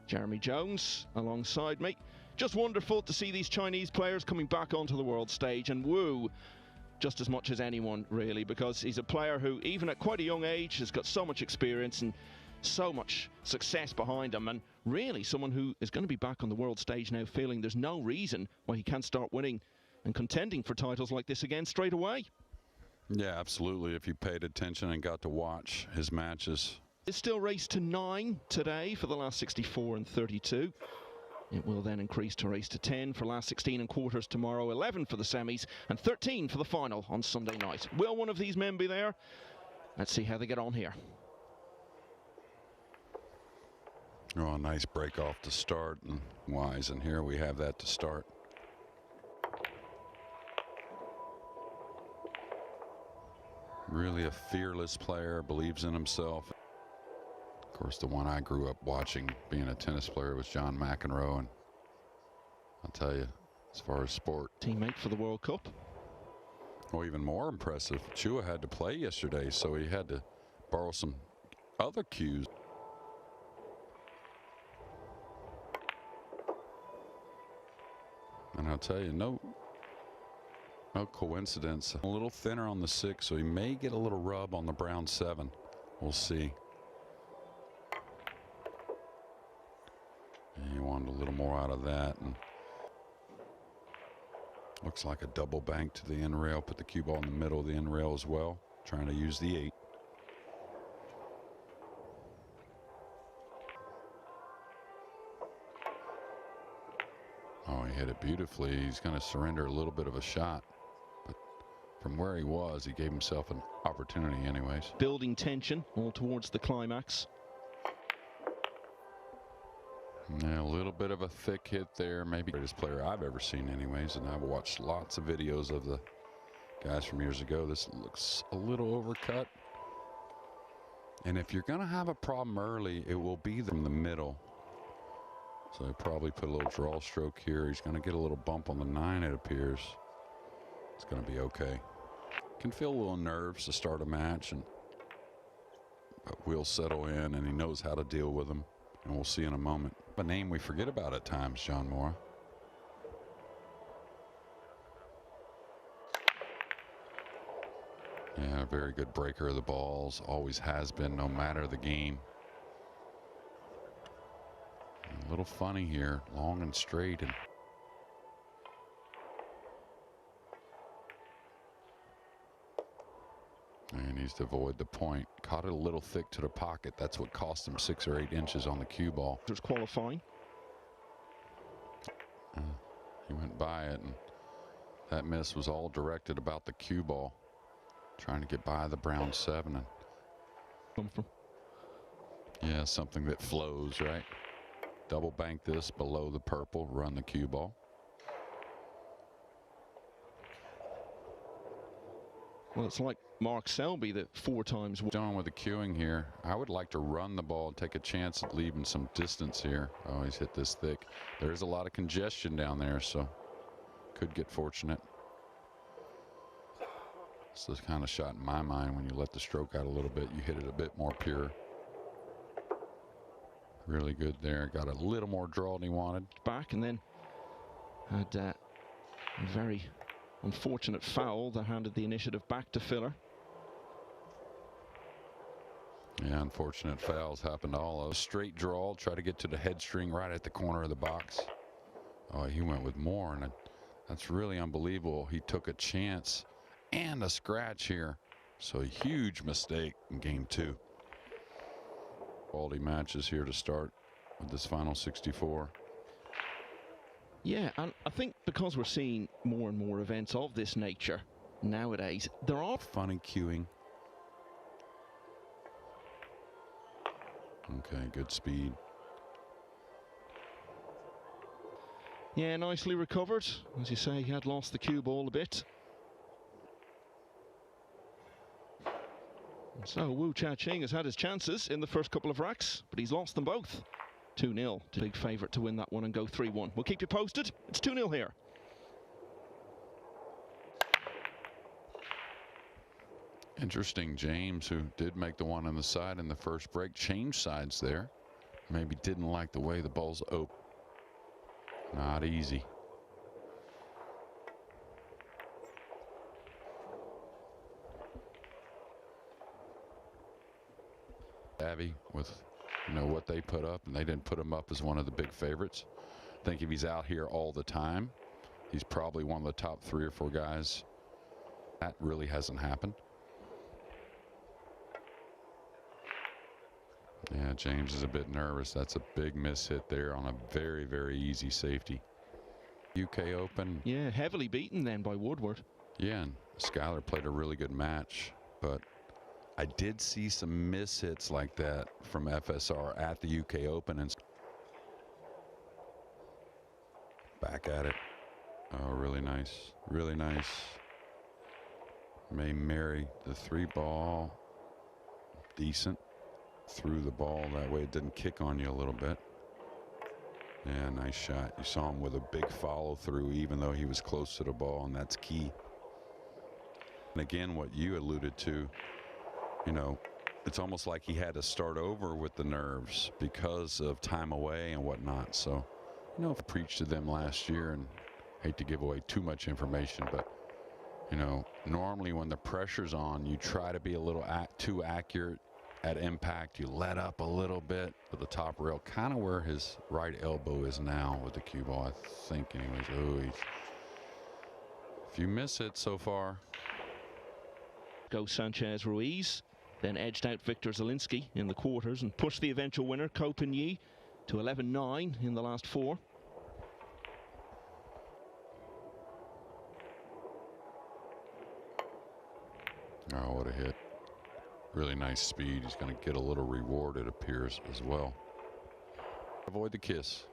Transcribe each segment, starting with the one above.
Jeremy Jones alongside me. Just wonderful to see these Chinese players coming back onto the world stage, and Wu just as much as anyone really, because he's a player who even at quite a young age has got so much experience and so much success behind him, and really someone who is going to be back on the world stage now feeling there's no reason why he can't start winning and contending for titles like this again straight away. Yeah, absolutely. If you paid attention and got to watch his matches. It's still race to 9 today for the last 64 and 32. It will then increase to race to 10 for last 16 and quarters tomorrow, 11 for the semis, and 13 for the final on Sunday night. Will one of these men be there? Let's see how they get on here. Oh, a nice break off to start, and wise, and here we have that to start. Really a fearless player, believes in himself. Of course, the one I grew up watching being a tennis player was John McEnroe, and I'll tell you, as far as sport. Teammate for the World Cup. Well, even more impressive, Jia had to play yesterday, so he had to borrow some other cues. And I'll tell you, no coincidence. A little thinner on the 6, so he may get a little rub on the brown 7. We'll see. He wanted a little more out of that, and looks like a double bank to the end rail. Put the cue ball in the middle of the end rail as well, trying to use the 8. Oh, he hit it beautifully. He's going to surrender a little bit of a shot, but from where he was, he gave himself an opportunity anyways. Building tension all towards the climax. Yeah, a little bit of a thick hit there. Maybe the greatest player I've ever seen anyways, and I've watched lots of videos of the guys from years ago. This looks a little overcut. And if you're going to have a problem early, it will be from the middle. So he probably put a little draw stroke here. He's going to get a little bump on the 9, it appears. It's going to be okay. Can feel a little nerves to start a match, but we'll settle in, and he knows how to deal with them. And we'll see in a moment. A name we forget about at times, John Mora. Yeah, very good breaker of the balls. Always has been, no matter the game. A little funny here, long and straight. And he needs to avoid the point. Caught it a little thick to the pocket. That's what cost him 6 or 8 inches on the cue ball. There's qualifying. He went by it, and that miss was all directed about the cue ball. Trying to get by the brown 7. And Come from. yeah, something that flows, right? Double bank this below the purple, run the cue ball. Well, it's like Mark Selby that 4 times. Done with the cueing here. I would like to run the ball and take a chance at leaving some distance here. Oh, he's hit this thick. There's a lot of congestion down there, so could get fortunate. It's the kind of shot in my mind when you let the stroke out a little bit, you hit it a bit more pure. Really good there. Got a little more draw than he wanted. Back, and then had a very unfortunate foul that handed the initiative back to Filler. Yeah, unfortunate fouls happen to all of us. Straight draw, try to get to the head string right at the corner of the box. Oh, he went with more, and that's really unbelievable. He took a chance and a scratch here. So a huge mistake in game 2. Quality matches here to start with this final 64. Yeah, and I think because we're seeing more and more events of this nature nowadays, there are funny cueing. Okay, good speed. Yeah, nicely recovered. As you say, he had lost the cue ball a bit. So Wu Jia Qing has had his chances in the first couple of racks, but he's lost them both. 2-0. Big favourite to win that one and go 3-1. We'll keep you posted. It's 2-0 here. Interesting, James, who did make the one on the side in the first break, changed sides there. maybe didn't like the way the ball's open. Not easy. Savvy with, what they put up, and they didn't put him up as one of the big favorites. I think if he's out here all the time, he's probably one of the top 3 or 4 guys. That really hasn't happened. Yeah, James is a bit nervous. That's a big miss hit there on a very, very easy safety. UK Open. Yeah, heavily beaten then by Woodward. Yeah, and Skyler played a really good match, but I did see some miss hits like that from FSR at the UK Open, and back at it. Oh, really nice. Really nice. May marry the 3 ball. Decent. Threw the ball that way. It didn't kick on you a little bit. Yeah, nice shot. You saw him with a big follow through, even though he was close to the ball, and that's key. And again, what you alluded to, it's almost like he had to start over with the nerves because of time away and whatnot. So, I preached to them last year, and hate to give away too much information, but normally when the pressure's on, you try to be a little too accurate at impact. You let up a little bit with the top rail, kind of where his right elbow is now with the cue ball, I think. Anyways, oh, a few miss hits so far. Go Sanchez Ruiz, then edged out Victor Zielinski in the quarters and pushed the eventual winner, Ko Pin-Yi, to 11-9 in the last 4. Oh, what a hit. Really nice speed. He's going to get a little reward, it appears, as well. Avoid the kiss.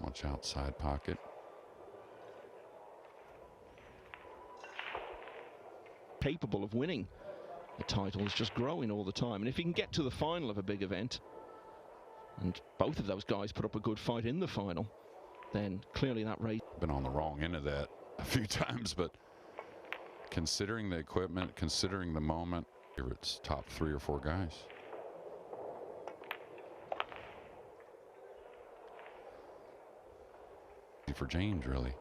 Watch outside pocket. Capable of winning. The title is just growing all the time. And if he can get to the final of a big event, and both of those guys put up a good fight in the final, then clearly that race. Been on the wrong end of that a few times, but considering the equipment, considering the moment, it's top 3 or 4 guys. For James, really.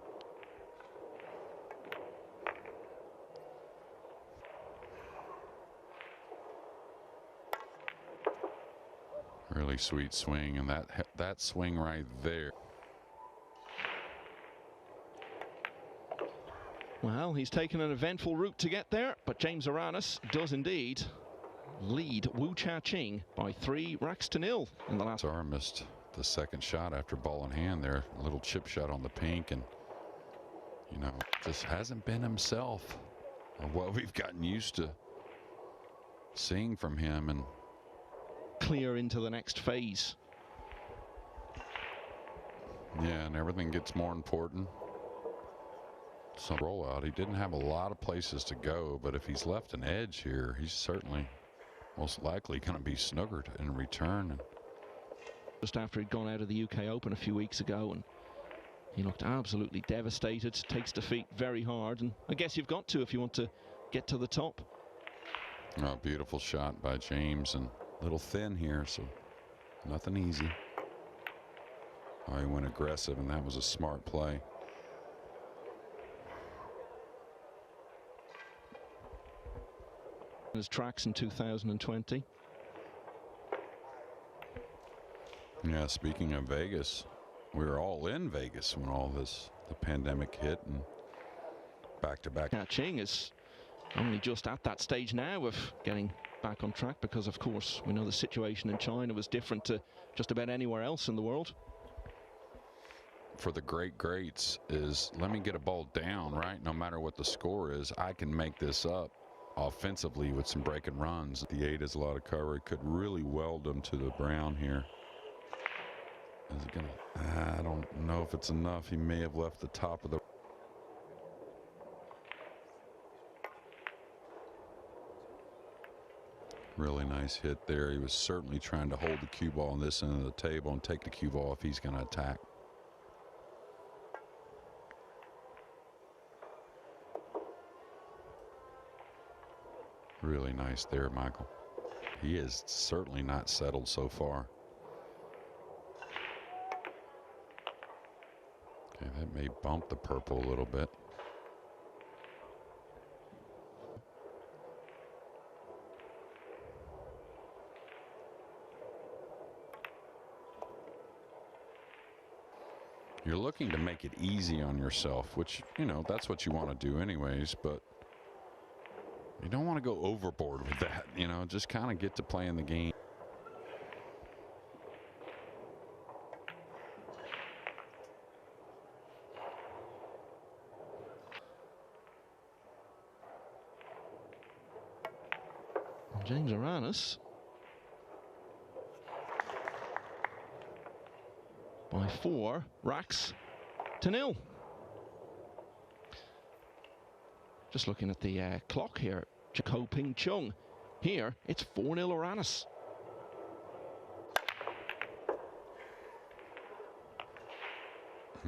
Really sweet swing, and that swing right there. Well, he's taken an eventful route to get there, but James Aranas does indeed lead Jia Qing by 3 racks to 0 in the last. Zara missed the second shot after ball in hand there. A little chip shot on the pink, and just hasn't been himself, or what we've gotten used to seeing from him. And clear into the next phase. Yeah, and everything gets more important. Some rollout. He didn't have a lot of places to go, but if he's left an edge here, he's certainly most likely going to be snookered in return. And just after he'd gone out of the UK Open a few weeks ago, and he looked absolutely devastated. Takes defeat very hard, and I guess you've got to if you want to get to the top. Oh, beautiful shot by James, and a little thin here, so nothing easy. Oh, he went aggressive, and that was a smart play. His tracks in 2020. Yeah, speaking of Vegas, we were all in Vegas when the pandemic hit, and back-to-back. Jia Qing is only just at that stage now of getting back on track, because of course we know the situation in China was different to just about anywhere else in the world. For the greats is, let me get a ball down, right? No matter what the score is, I can make this up offensively with some break and runs. The 8 is a lot of cover. It could really weld them to the brown here. Is it gonna? I don't know if it's enough. He may have left the top of the. Really nice hit there. He was certainly trying to hold the cue ball on this end of the table and take the cue ball if he's going to attack. Really nice there, Michael. He is certainly not settled so far. Okay, that may bump the purple a little bit. You're looking to make it easy on yourself, which, you know, that's what you want to do anyways, but you don't want to go overboard with that, you know, just kind of get to playing the game. James Aranas by 4 racks to 0. Just looking at the clock here, Jia Qing. Here, it's 4-0 Aranas.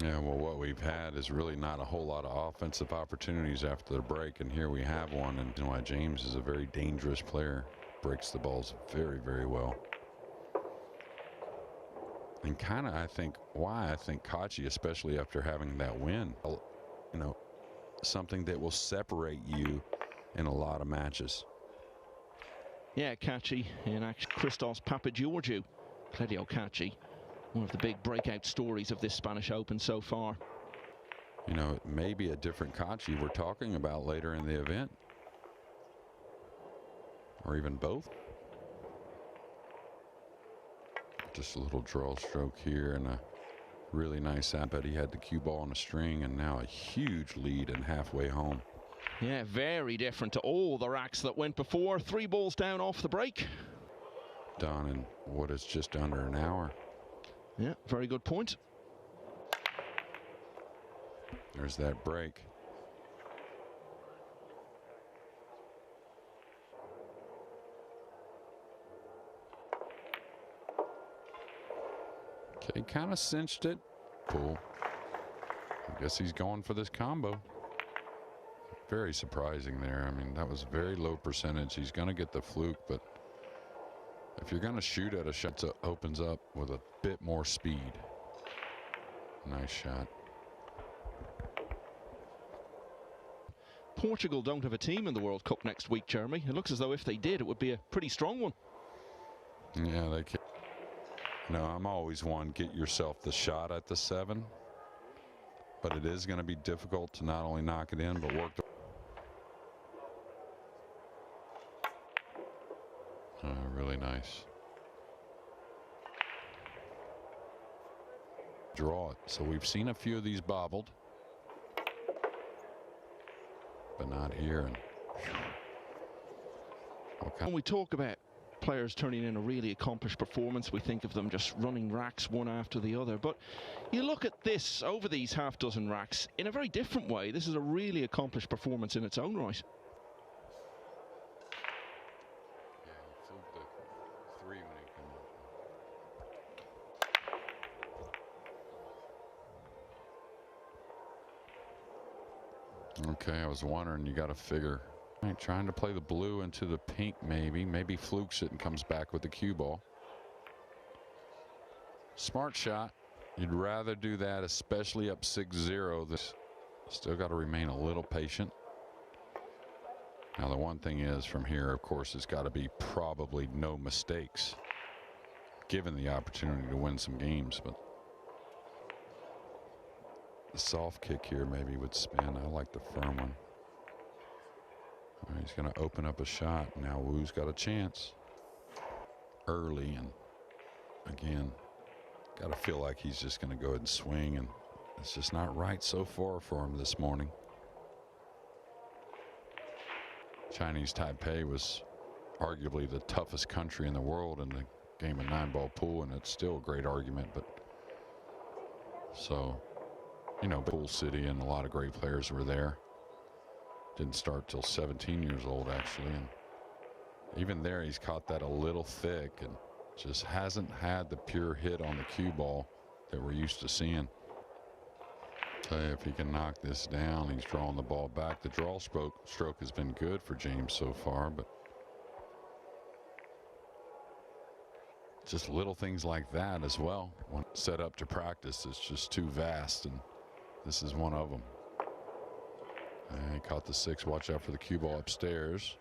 Yeah, well, what we've had is really not a whole lot of offensive opportunities after the break, and here we have one. And you know why James is a very dangerous player, breaks the balls very, very well. And kind of, I think Kachi, especially after having that win, you know, something that will separate you in a lot of matches. Yeah, Kachi in action. Christos Papageorgiou, Claudio Kachi, one of the big breakout stories of this Spanish Open so far. You know, it may be a different Kachi we're talking about later in the event, or even both. Just a little draw stroke here and a really nice out, but he had the cue ball on a string, and now a huge lead and halfway home. Yeah, very different to all the racks that went before. 3 balls down off the break. Done in what is just under an hour. Yeah, very good point. There's that break. Okay, kind of cinched it. Pull. I guess he's going for this combo. Very surprising there. I mean, that was very low percentage. He's going to get the fluke, but if you're going to shoot at a shot, it opens up with a bit more speed. Nice shot. Portugal don't have a team in the World Cup next week, Jeremy. It looks as though if they did, it would be a pretty strong one. Yeah, they can. No, I'm always one, get yourself the shot at the 7. But it is going to be difficult to not only knock it in, but work the... really nice. Draw it. So we've seen a few of these bobbled, but not here. And when we talk about players turning in a really accomplished performance, we think of them just running racks one after the other. But you look at this over these half-dozen racks in a very different way. This is a really accomplished performance in its own right. Okay, I was wondering, you got to figure. Right, trying to play the blue into the pink, maybe flukes it and comes back with the cue ball. Smart shot. You'd rather do that, especially up 6-0. This still got to remain a little patient. Now the one thing is, from here, of course, it's got to be probably no mistakes, given the opportunity to win some games. But the soft kick here maybe would spin. I like the firm one. All right, he's going to open up a shot. Now Wu's got a chance early, and again, got to feel like he's just going to go ahead and swing, and it's just not right so far for him this morning. Chinese Taipei was arguably the toughest country in the world in the game of 9-ball pool, and it's still a great argument. But so, you know, pool city, and a lot of great players were there. Didn't start till 17 years old, actually, and even there he's caught that a little thick and just hasn't had the pure hit on the cue ball that we're used to seeing. Tell you, if he can knock this down, he's drawing the ball back. The draw stroke has been good for James so far, but just little things like that as well. When set up to practice, it's just too vast, and this is one of them. And he caught the 6. Watch out for the cue ball upstairs.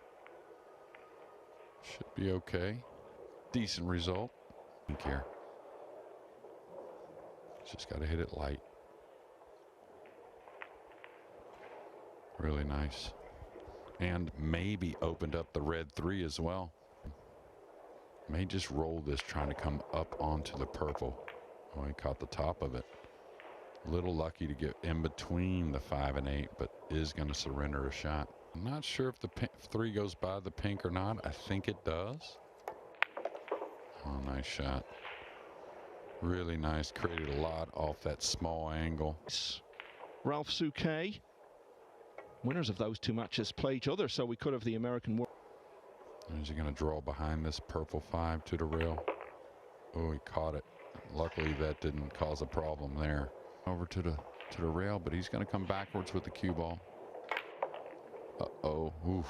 Should be okay. Decent result. Here. Just got to hit it light. Really nice. And maybe opened up the red 3 as well. May just roll this, trying to come up onto the purple. Oh, he caught the top of it. A little lucky to get in between the 5 and 8, but is going to surrender a shot. I'm not sure if the 3 goes by the pink or not. I think it does. Oh, nice shot. Really nice. Created a lot off that small angle. Ralph Souquet. Winners of those 2 matches play each other, so we could have the American World. Is he going to draw behind this purple 5 to the rail? Oh, he caught it. Luckily, that didn't cause a problem there. Over to the rail, but he's going to come backwards with the cue ball. Uh-oh. Oof.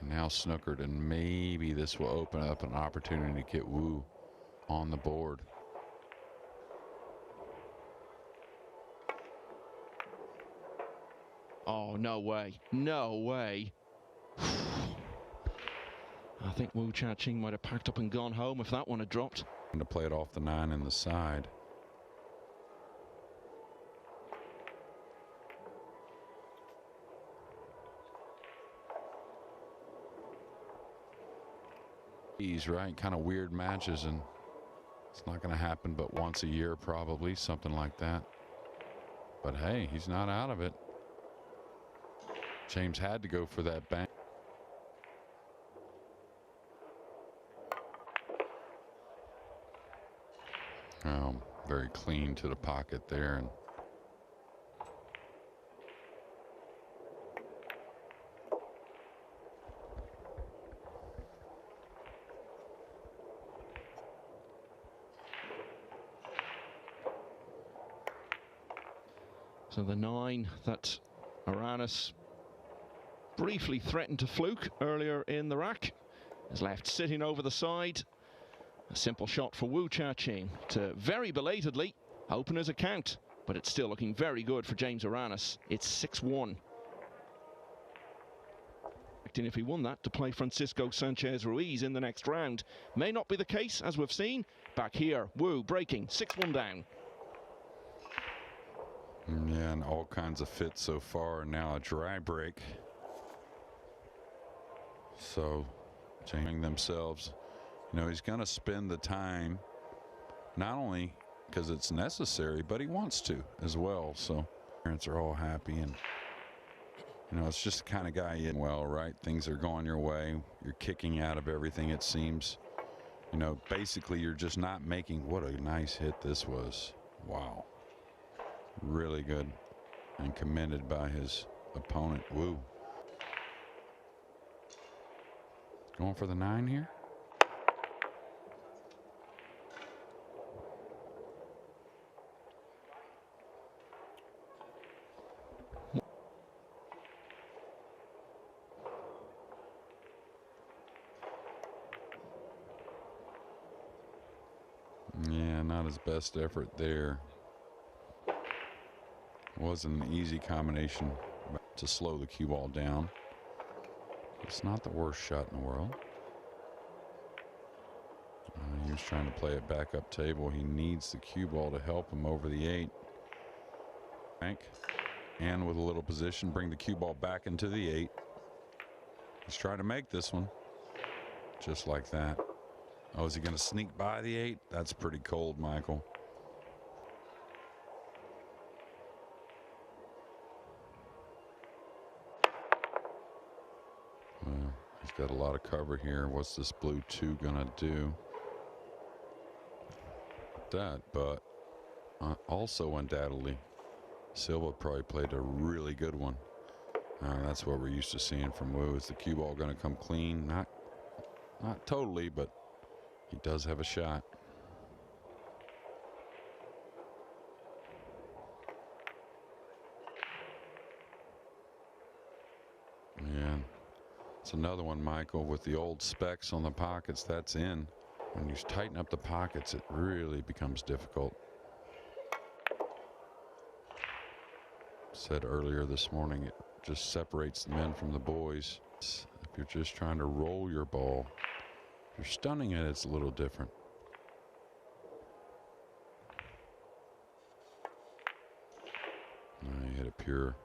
And now snookered, and maybe this will open up an opportunity to get Wu on the board. Oh, no way. No way. I think Wu Jia Qing might have packed up and gone home if that one had dropped. To play it off the 9 in the side. He's right, kind of weird matches, and it's not going to happen but once a year, probably, something like that. But hey, he's not out of it. James had to go for that bang. Very clean to the pocket there, and so the 9 that Aranas briefly threatened to fluke earlier in the rack is left sitting over the side. A simple shot for Wu Jia Qing to very belatedly open his account, but it's still looking very good for James Aranas. It's 6-1. If he won that to play Francisco Sanchez Ruiz in the next round. May not be the case, as we've seen. Back here, Wu breaking, 6-1 down. Yeah, and all kinds of fits so far. Now a dry break. So, changing themselves. You know, he's going to spend the time, not only because it's necessary, but he wants to as well. So, parents are all happy, and you know, it's just the kind of guy in well, right? Things are going your way. You're kicking out of everything, it seems. You know, basically, you're just not making. What a nice hit this was. Wow. Really good, and commended by his opponent, Wu. Going for the 9 here. Yeah, not his best effort there. Wasn't an easy combination to slow the cue ball down. It's not the worst shot in the world. He was trying to play it back up table. He needs the cue ball to help him over the 8. And with a little position, bring the cue ball back into the 8. He's trying to make this one. Just like that. Oh, is he going to sneak by the 8? That's pretty cold, Michael. Well, he's got a lot of cover here. What's this blue 2 going to do? That, but also undoubtedly, Silva probably played a really good one. That's what we're used to seeing from Wu. Is the cue ball going to come clean? Not totally, but he does have a shot. Yeah, it's another one, Michael, with the old specs on the pockets. That's in. When you tighten up the pockets, it really becomes difficult. Said earlier this morning, it just separates the men from the boys. If you're just trying to roll your ball, if you're stunning it, it's a little different. You hit a pure.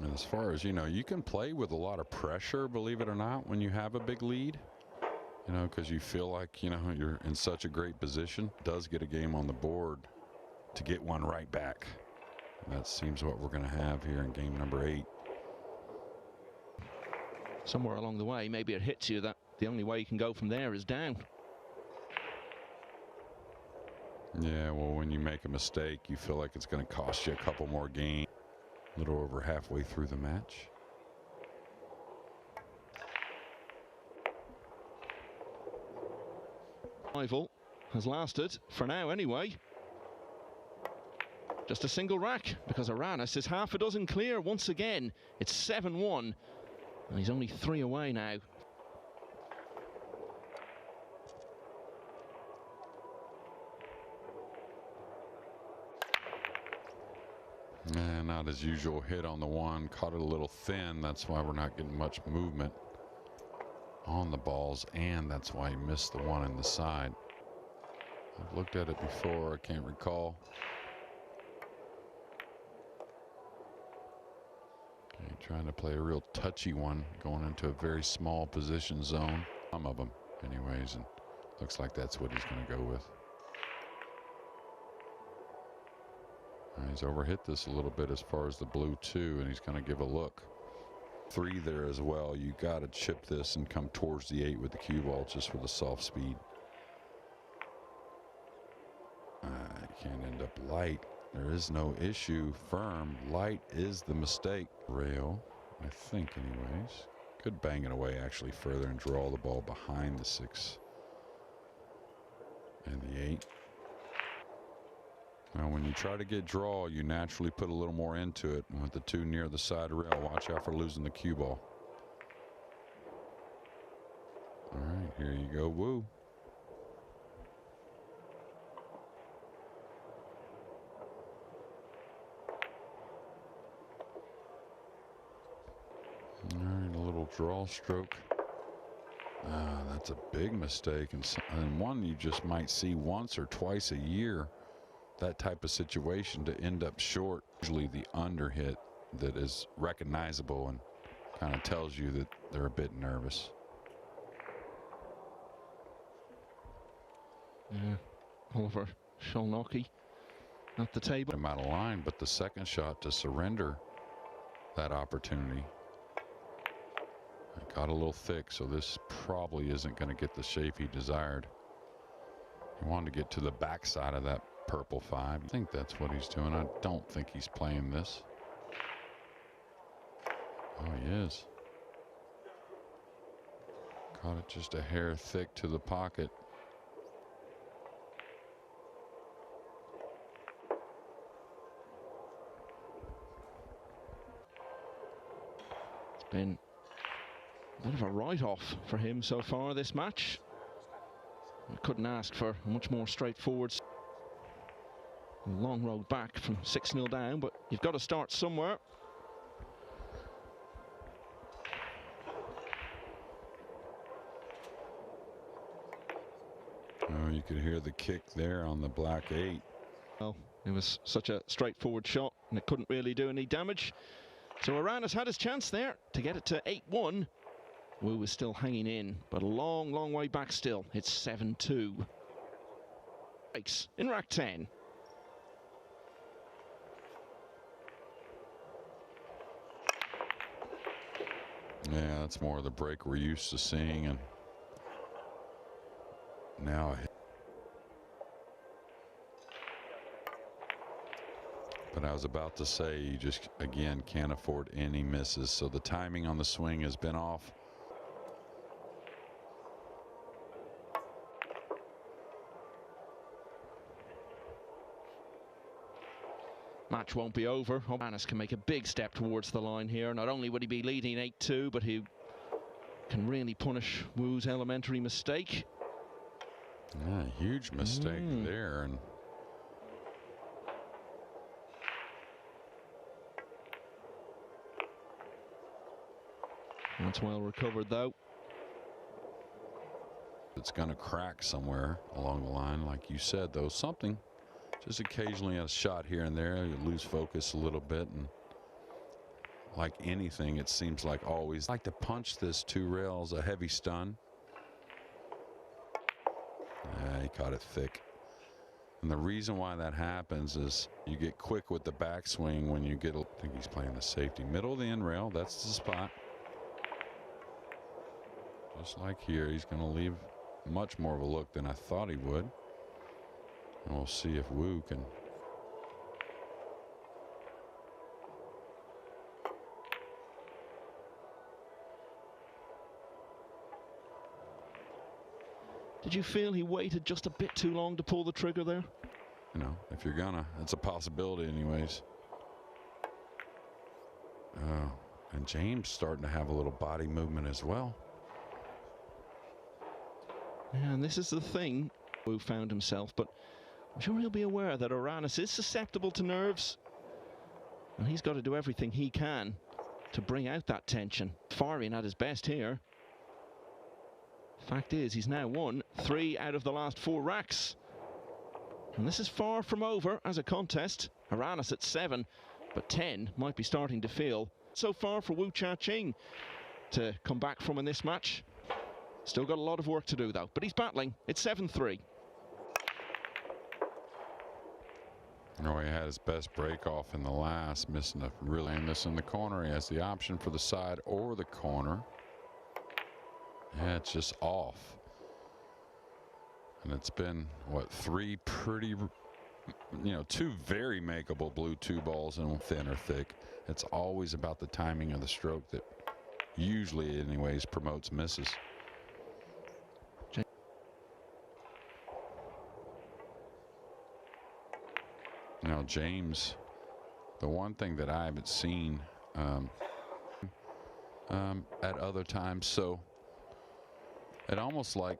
And as far as, you can play with a lot of pressure, believe it or not, when you have a big lead. Because you feel like, you're in such a great position. Does get a game on the board to get one right back. And that seems what we're going to have here in game number 8. Somewhere along the way, maybe it hits you that the only way you can go from there is down. Yeah, well, when you make a mistake, you feel like it's going to cost you a couple more games. A little over halfway through the match. Rival has lasted, for now anyway, just a single rack, because Aranas is half a dozen clear once again. It's 7-1, and he's only 3 away now. And not his usual hit on the one. Caught it a little thin. That's why we're not getting much movement on the balls, and that's why he missed the one in the side. I've looked at it before. I can't recall. Okay, trying to play a real touchy one, going into a very small position zone. Some of them, anyways, and looks like that's what he's going to go with. He's overhit this a little bit as far as the blue 2, and he's going to give a look. 3 there as well. You got to chip this and come towards the 8 with the cue ball, just with a soft speed. Can't end up light. There is no issue. Firm. Light is the mistake. Rail, I think, anyways. Could bang it away actually further and draw the ball behind the 6 and the 8. Now, when you try to get draw, you naturally put a little more into it. And with the 2 near the side rail, watch out for losing the cue ball. All right, here you go, Woo. All right, a little draw stroke. That's a big mistake, and one you just might see once or twice a year. That type of situation to end up short. Usually the under hit that is recognizable and kind of tells you that they're a bit nervous. Yeah, Oliver Sholnocki at the table. I'm out of line, but the second shot to surrender that opportunity. It got a little thick, so this probably isn't going to get the shape he desired. He wanted to get to the backside of that purple 5. I think that's what he's doing. I don't think he's playing this. Oh, he is. Caught it just a hair thick to the pocket. It's been a bit of a write-off for him so far this match. I couldn't ask for much more straightforward. Long road back from 6-0 down, but you've got to start somewhere. Oh, you could hear the kick there on the black 8. Well, it was such a straightforward shot, and it couldn't really do any damage. So Aranas had his chance there to get it to 8-1. Wu was still hanging in, but a long, long way back still. It's 7-2. Breaks in rack 10. Yeah, that's more of the break we're used to seeing, and now but I was about to say, you just again can't afford any misses, so the timing on the swing has been off. Match won't be over. Aranas can make a big step towards the line here. Not only would he be leading 8-2, but he can really punish Wu's elementary mistake. Yeah, huge mistake there. And that's well recovered, though. It's going to crack somewhere along the line, like you said, though. Something, just occasionally a shot here and there, you lose focus a little bit, and like anything, it seems like always like to punch this two rails, a heavy stun. Yeah, he caught it thick. And the reason why that happens is you get quick with the backswing when you get, I think he's playing the safety. Middle of the end rail, that's the spot. Just like here, he's going to leave much more of a look than I thought he would. And we'll see if Wu can. Did you feel he waited just a bit too long to pull the trigger there? You know, if you're gonna, it's a possibility anyways. Oh, and James starting to have a little body movement as well. Yeah, and this is the thing Wu found himself, but I'm sure he'll be aware that Aranas is susceptible to nerves, and he's got to do everything he can to bring out that tension. Firing at his best here. Fact is, he's now won 3 out of the last 4 racks. And this is far from over as a contest. Aranas at 7, but 10 might be starting to feel so far for Jia Qing to come back from in this match. Still got a lot of work to do, though, but he's battling. It's 7-3. Oh, he had his best break off in the last, missing a really missing the corner. He has the option for the side or the corner. Yeah, it's just off. And it's been, what, 3 pretty, 2 very makeable blue 2 balls and thin or thick. It's always about the timing of the stroke that usually, anyways, promotes misses. Now, James, the one thing that I haven't seen at other times, so it almost like,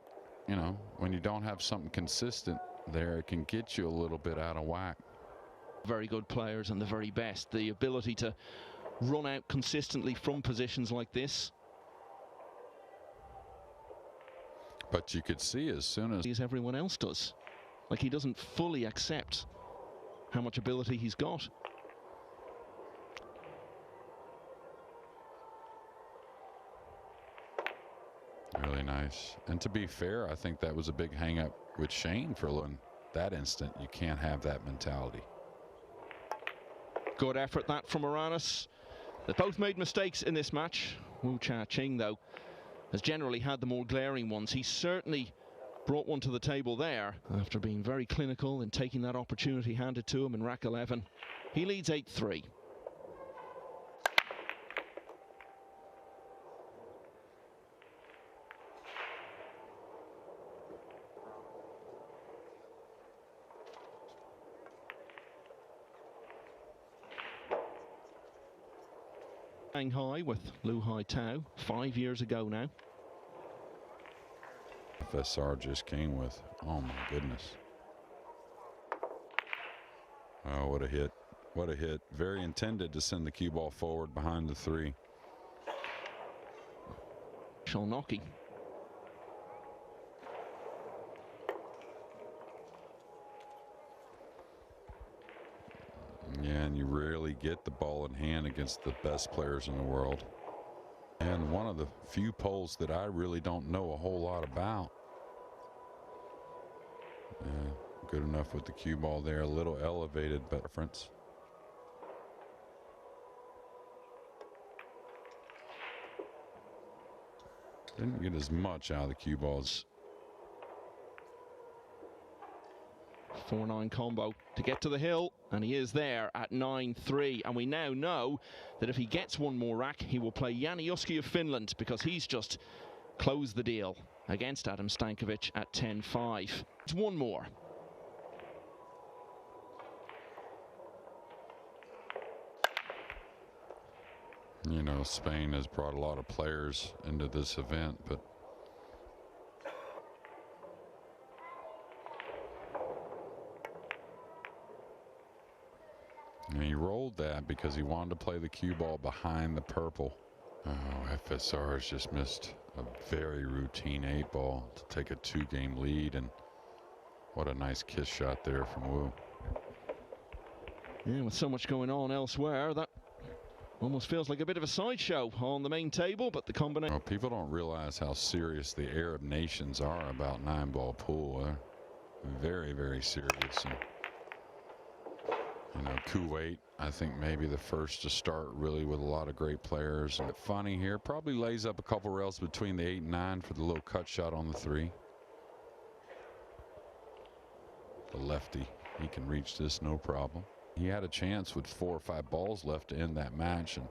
when you don't have something consistent there, it can get you a little bit out of whack. Very good players and the very best. The ability to run out consistently from positions like this. But you could see as soon as everyone else does. Like he doesn't fully accept how much ability he's got. Really nice. And to be fair, I think that was a big hang up with Shane for that instant. You can't have that mentality. Good effort that from Aranas. They both made mistakes in this match. Jia Qing, though, has generally had the more glaring ones. He certainly brought one to the table there after being very clinical and taking that opportunity handed to him in rack 11. He leads 8-3. Shanghai with Lu Hai Tao 5 years ago now. FSR just came with, oh my goodness. Oh, what a hit. What a hit. Very intended to send the cue ball forward behind the 3. Shalnoki. Yeah, and you rarely get the ball in hand against the best players in the world. And one of the few poles that I really don't know a whole lot about. Yeah, good enough with the cue ball there, a little elevated, but difference. Didn't get as much out of the cue balls. 4-9 combo to get to the hill, and he is there at 9-3. And we now know that if he gets one more rack, he will play Janiuski of Finland, because he's just closed the deal against Adam Stankovic at 10-5. It's one more. You know, Spain has brought a lot of players into this event, but and he rolled that because he wanted to play the cue ball behind the purple. Oh, FSR has just missed a very routine 8-ball to take a 2-game lead, and what a nice kiss shot there from Wu. Yeah, with so much going on elsewhere, that almost feels like a bit of a sideshow on the main table, but the combination... Well, people don't realize how serious the Arab nations are about 9-ball pool. They're very, very serious. And, you know, Kuwait, I think maybe the first to start really with a lot of great players. And funny here, probably lays up a couple rails between the 8 and 9 for the little cut shot on the 3. The lefty, he can reach this no problem. He had a chance with 4 or 5 balls left to end that match, and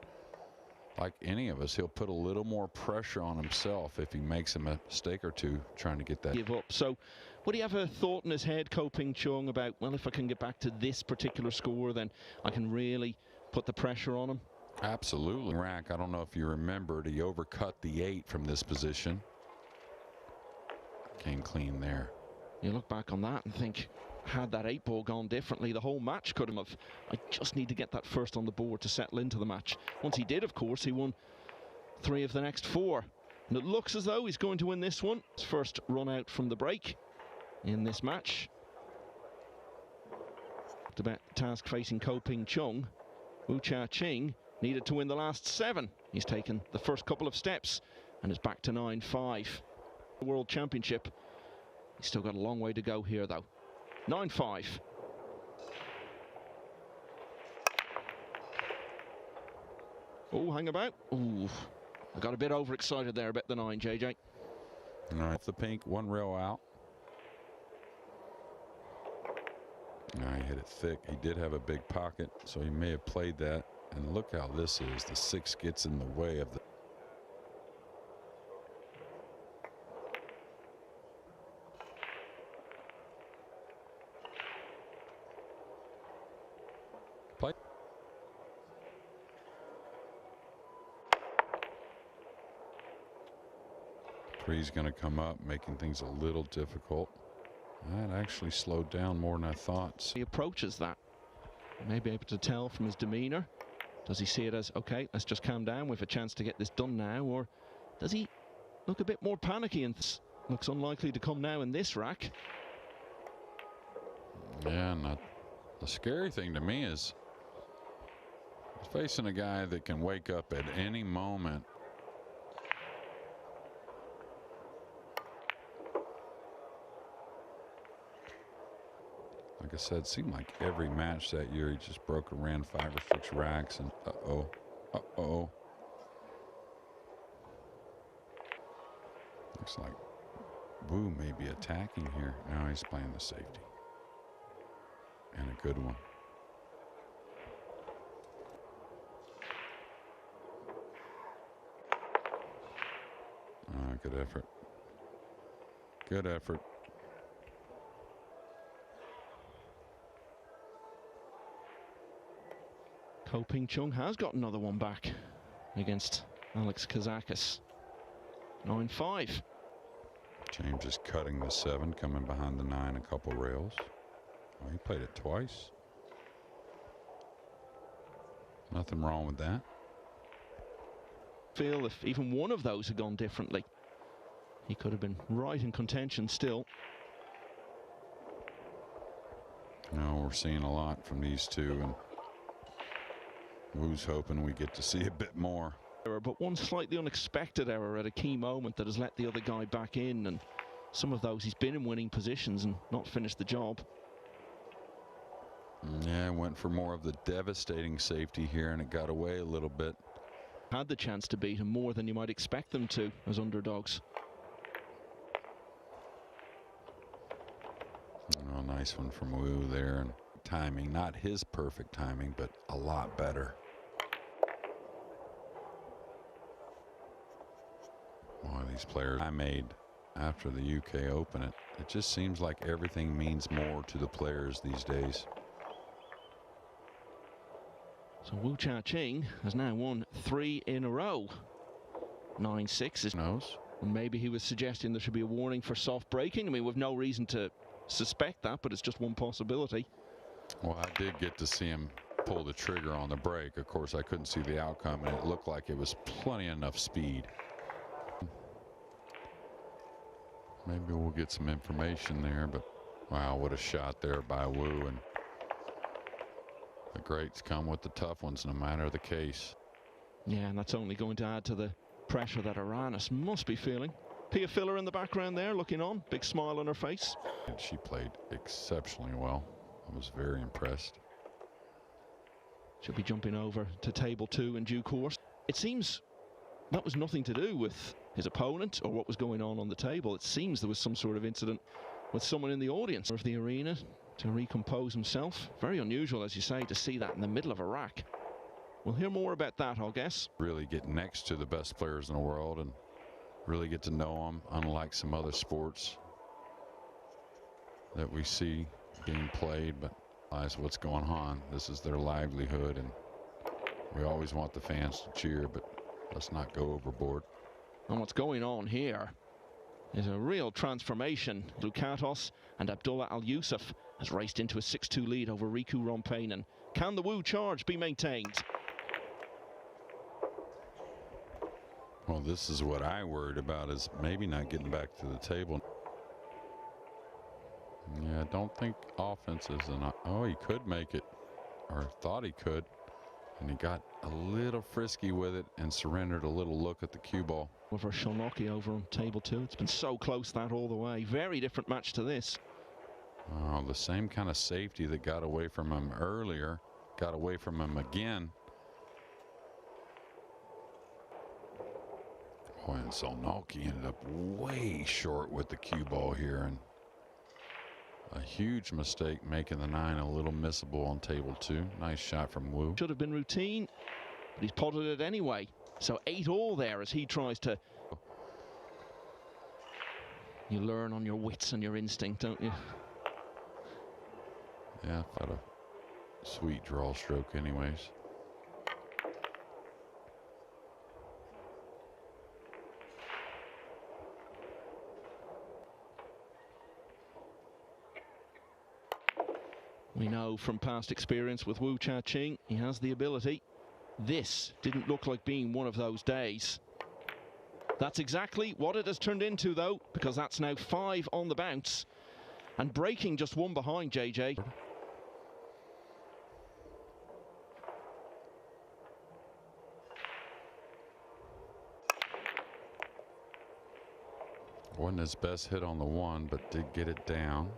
like any of us, he'll put a little more pressure on himself if he makes a mistake or two trying to get that. Give up. So would he have a thought in his head, Ping Chung, about, well, if I can get back to this particular score, then I can really put the pressure on him? Absolutely. Rack, I don't know if you remembered, he overcut the 8 from this position. Came clean there. You look back on that and think, had that 8-ball gone differently, the whole match could have. I just need to get that first on the board to settle into the match. Once he did, of course, he won 3 of the next 4. And it looks as though he's going to win this one. His first run out from the break in this match. The task facing Ping Chung, Jia Qing needed to win the last 7. He's taken the first couple of steps and is back to 9-5. The World Championship. He's still got a long way to go here, though. 9-5. Oh, hang about. Ooh, I got a bit overexcited there. I bet the 9, JJ. All right, the pink, 1 rail out. Now he hit it thick. He did have a big pocket, so he may have played that. And look how this is. The 6 gets in the way of the... play. Three's going to come up, making things a little difficult. That actually slowed down more than I thought. He approaches that. You may be able to tell from his demeanor. Does he see it as, okay, let's just calm down, we have a chance to get this done now? Or does he look a bit more panicky and looks unlikely to come now in this rack? Yeah, and the scary thing to me is he's facing a guy that can wake up at any moment. Like I said, it seemed like every match that year he just broke and ran 5 or 6 racks, and uh-oh. Looks like Wu may be attacking here. Now he's playing the safety. And a good one. Good effort. Good effort. Ping Chung has got another one back against Alex Kazakis. 9-5. James is cutting the 7, coming behind the 9 a couple rails. Oh, he played it twice. Nothing wrong with that. Feel if even one of those had gone differently, he could have been right in contention still. No, we're seeing a lot from these two, and Wu's hoping we get to see a bit more. But one slightly unexpected error at a key moment that has let the other guy back in, and some of those he's been in winning positions and not finished the job. Yeah, went for more of the devastating safety here, and it got away a little bit. Had the chance to beat him more than you might expect them to as underdogs. Oh, nice one from Wu there, and timing, not his perfect timing, but a lot better. Boy, these players I made after the UK Open, it just seems like everything means more to the players these days. So Jia Qing has now won 3 in a row. 9-6 is Knows. And maybe he was suggesting there should be a warning for soft braking. I mean, we've no reason to suspect that, but it's just one possibility. Well, I did get to see him pull the trigger on the brake. Of course, I couldn't see the outcome, and it looked like it was plenty enough speed. Maybe we'll get some information there, but wow, what a shot there by Wu. And the greats come with the tough ones, no matter the case. Yeah, and that's only going to add to the pressure that Aranas must be feeling. Pia Filler in the background there, looking on, big smile on her face. And she played exceptionally well. I was very impressed. She'll be jumping over to table 2 in due course. It seems that was nothing to do with his opponent or what was going on the table. It seems there was some sort of incident with someone in the audience of the arena to recompose himself. Very unusual, as you say, to see that in the middle of a rack. We'll hear more about that, I'll guess. Really get next to the best players in the world and really get to know them, unlike some other sports that we see being played, but realize what's going on. This is their livelihood, and we always want the fans to cheer, but let's not go overboard. And what's going on here is a real transformation. Lukatos and Abdullah Al-Yusuf has raced into a 6-2 lead over Riku Rompainen. Can the Wu charge be maintained? Well, this is what I worried about, is maybe not getting back to the table. Yeah, I don't think offense is enough. Oh, he could make it, or thought he could, and he got a little frisky with it and surrendered a little look at the cue ball. Over Shulnoki over on table 2. It's been so close that all the way. Very different match to this. Oh, the same kind of safety that got away from him earlier, got away from him again. Boy, and Solnalki ended up way short with the cue ball here, and a huge mistake making the 9 a little missable on table 2. Nice shot from Wu. Should have been routine, but he's potted it anyway. So 8-all there as he tries to... You learn on your wits and your instinct, don't you? Yeah, I thought a sweet draw stroke anyways. We know from past experience with Jia Qing, he has the ability. This didn't look like being one of those days. That's exactly what it has turned into, though, because that's now 5 on the bounce. And breaking just 1 behind JJ. Wasn't his best hit on the 1, but did get it down.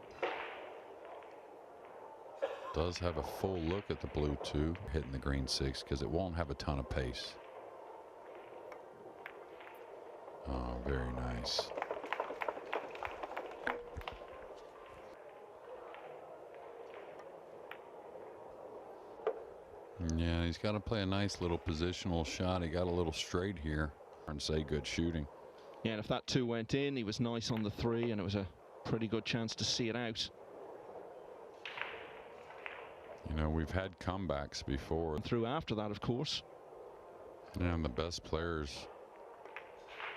Does have a full look at the blue 2, hitting the green 6, because it won't have a ton of pace. Oh, very nice. Yeah, he's got to play a nice little positional shot. He got a little straight here and say good shooting. Yeah, and if that 2 went in, he was nice on the 3, and it was a pretty good chance to see it out. You know, we've had comebacks before. And through after that, of course. Yeah, and the best players,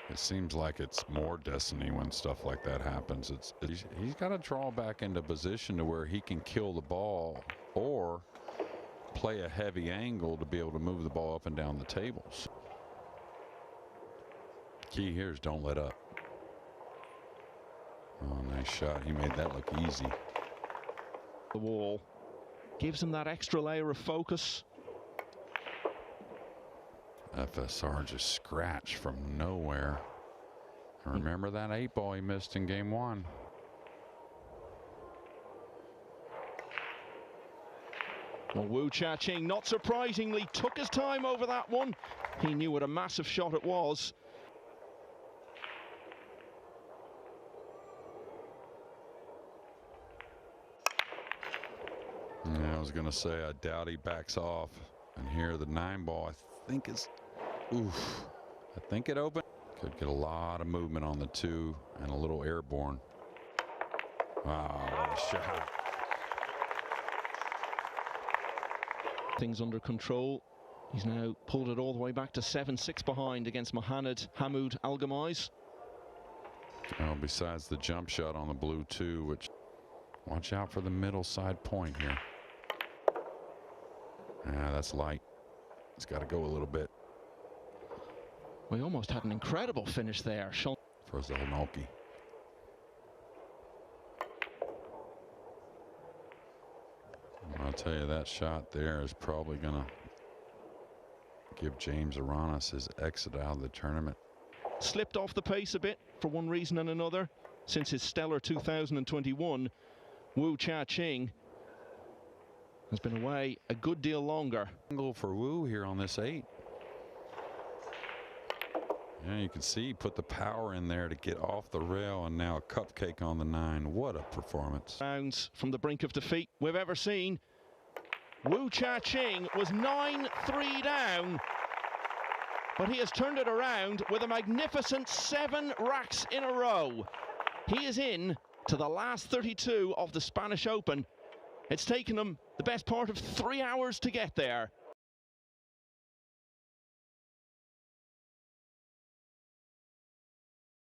it seems like it's more destiny when stuff like that happens. He's got to draw back into position to where he can kill the ball or play a heavy angle to be able to move the ball up and down the tables. Key here is don't let up. Oh, nice shot. He made that look easy. The wall gives him that extra layer of focus. FSR just scratched from nowhere. Remember that 8-ball he missed in game 1. Well, Jia Qing, not surprisingly, took his time over that one. He knew what a massive shot it was. Yeah, I was going to say, I doubt he backs off. And here the 9-ball, I think is, oof, I think it opened. Could get a lot of movement on the 2 and a little airborne. Wow, what a shot. Things under control. He's now pulled it all the way back to 7-6 behind against Mohamed Hamoud Algamais. Well, besides the jump shot on the blue too, which watch out for the middle side point here. That's light. It's got to go a little bit. We almost had an incredible finish there. For Zahalnalki. I'll tell you, that shot there is probably going to give James Aranas his exit out of the tournament. Slipped off the pace a bit for one reason and another since his stellar 2021. Jia Qing has been away a good deal longer. Angle for Wu here on this 8. Yeah, you can see he put the power in there to get off the rail, and now a cupcake on the 9. What a performance. Rounds from the brink of defeat we've ever seen. Jia Qing was 9-3 down, but he has turned it around with a magnificent 7 racks in a row. He is in to the last 32 of the Spanish Open. It's taken him the best part of 3 hours to get there.